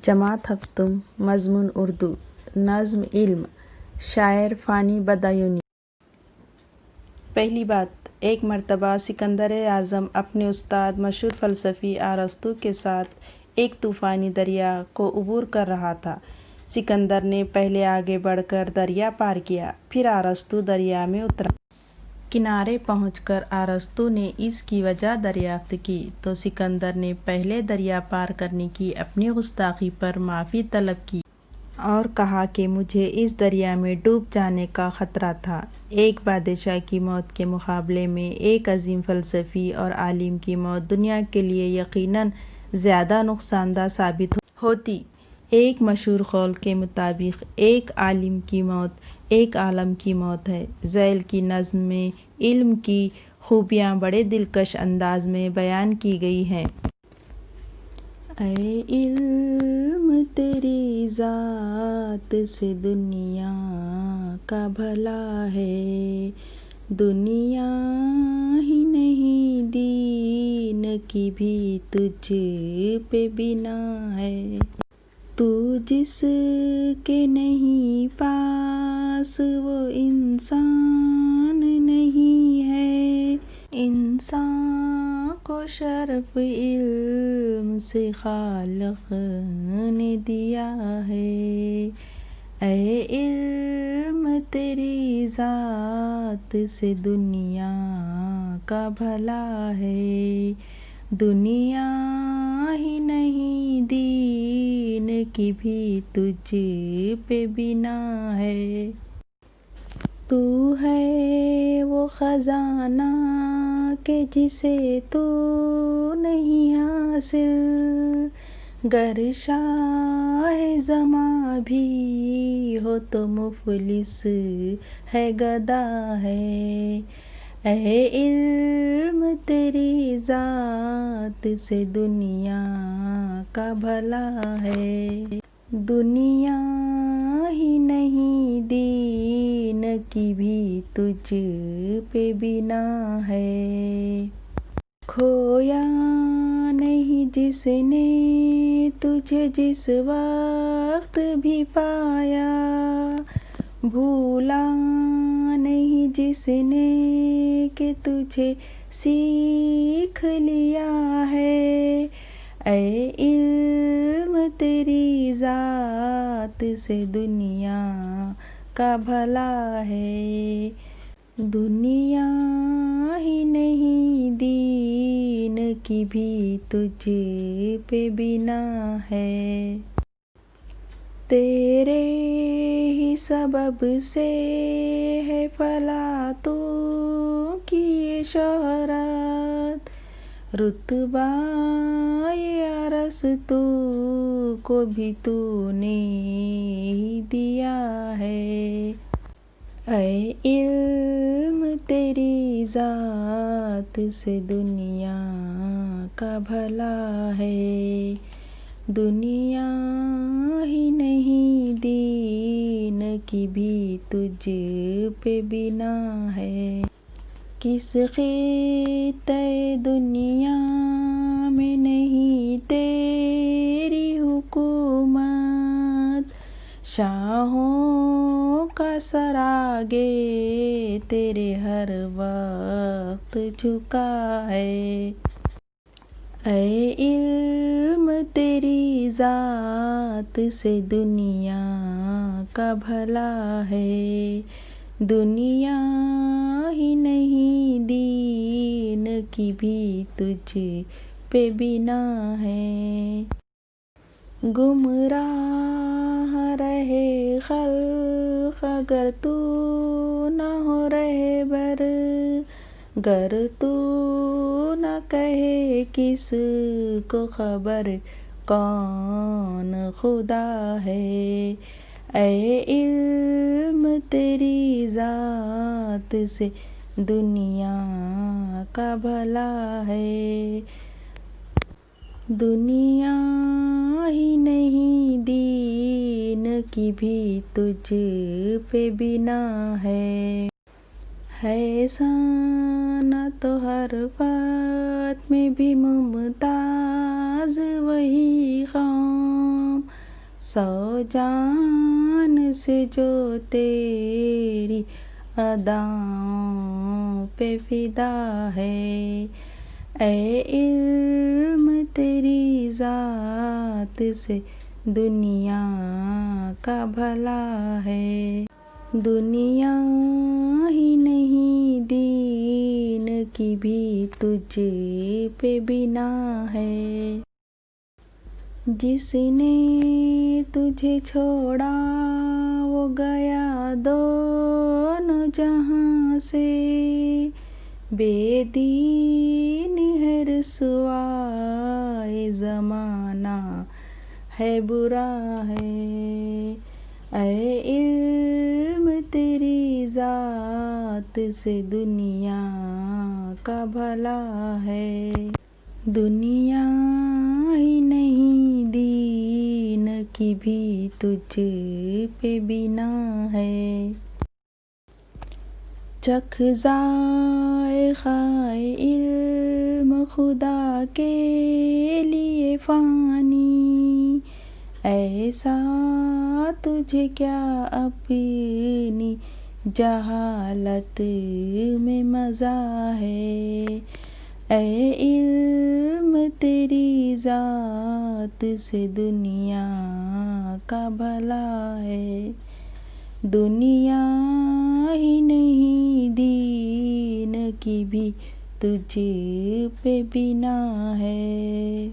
جماعت ہفتم، مضمون اردو، نظم علم، شاعر فانی بدایونی۔ پہلی بات، ایک مرتبہ سکندر اعظم اپنے استاد مشہور فلسفی ارسطو کے ساتھ ایک طوفانی دریا کو عبور کر رہا تھا۔ سکندر نے پہلے آگے بڑھ کر دریا پار کیا، پھر ارسطو دریا میں اترا۔ کنارے پہنچ کر ارسطو نے اس کی وجہ دریافت کی تو سکندر نے پہلے دریا پار کرنے کی اپنی گستاخی پر معافی طلب کی اور کہا کہ مجھے اس دریا میں ڈوب جانے کا خطرہ تھا۔ ایک بادشاہ کی موت کے مقابلے میں ایک عظیم فلسفی اور عالم کی موت دنیا کے لیے یقیناً زیادہ نقصان دہ ثابت ہوتی۔ ایک مشہور قول کے مطابق ایک عالم کی موت ایک عالم کی موت ہے۔ ذیل کی نظم میں علم کی خوبیاں بڑے دلکش انداز میں بیان کی گئی ہیں۔ اے علم تیری ذات سے دنیا کا بھلا ہے، دنیا ہی نہیں دین کی بھی تجھ پہ بنا ہے۔ تو جس کے نہیں پاس وہ انسان نہیں ہے، انسان کو شرف علم سے خالق نے دیا ہے۔ اے علم تیری ذات سے دنیا کا بھلا ہے، دنیا ہی نہیں دین کی بھی تجھ پہ بنا ہے۔ تو ہے وہ خزانہ کہ جسے تو نہیں حاصل، گر شاہ زماں بھی ہو تو مفلس ہے، گدھا ہے۔ اے علم تیری ذات سے دنیا کا بھلا ہے، دنیا ہی نہیں دین کی بھی تجھ پہ بنا ہے۔ کھویا نہیں جس نے تجھے جس وقت بھی پایا، بھولا نہیں جس نے کہ تجھے سیکھ لیا ہے۔ اے علم تیری ذات سے دنیا کا بھلا ہے، دنیا ہی نہیں دین کی بھی تجھ پہ بنا ہے۔ تیرے ہی سبب سے ہے فلاطوں کی یہ شہرت، رتبہ ارسطو کو بھی تو نے ہی دیا ہے۔ اے علم تیری ذات سے دنیا کا بھلا ہے، دنیا ہی نہیں دین کی بھی تجھ پہ بنا ہے۔ کس خطۂ دنیا میں نہیں تیری حکومت، شاہوں کا سر آگے تیرے ہر وقت جھکا ہے۔ اے علم تیری ذات سے دنیا کا بھلا ہے، دنیا ہی نہیں دین کی بھی تجھ پہ بنا ہے۔ گمراہ رہے خلق اگر تو نہ ہو رہبر، گر تو نہ کہے کس کو خبر کون خدا ہے۔ اے علم تیری ذات سے دنیا کا بھلا ہے، دنیا ہی نہیں دین کی بھی تجھ پہ بنا ہے۔ سانا تو ہر بات میں بھی ممتاز وہی قوم، سو جان سے جو تیری اداؤں پہ فدا ہے، اے علم تیری ذات سے دنیا کا بھلا ہے، دنیا ہی نہیں دین کی بھی تجھ پہ بنا ہے، جس نے تجھے چھوڑا وہ گیا دونوں جہاں سے، بے دین ہے رسوائے زمانہ ہے برا ہے، اے علم تیری ذات سے دنیا کا بھلا ہے، دنیا ہی نہیں دین کی بھی تجھ پہ بنا ہے، چکھ ذائقۂ علم خدا کے لیے فانی، ایسا تجھے کیا اپنی جہالت میں مزہ ہے، اے علم تیری ذات سے دنیا کا بھلا ہے، دنیا ہی نہیں دین کی بھی تجھ پہ بنا ہے۔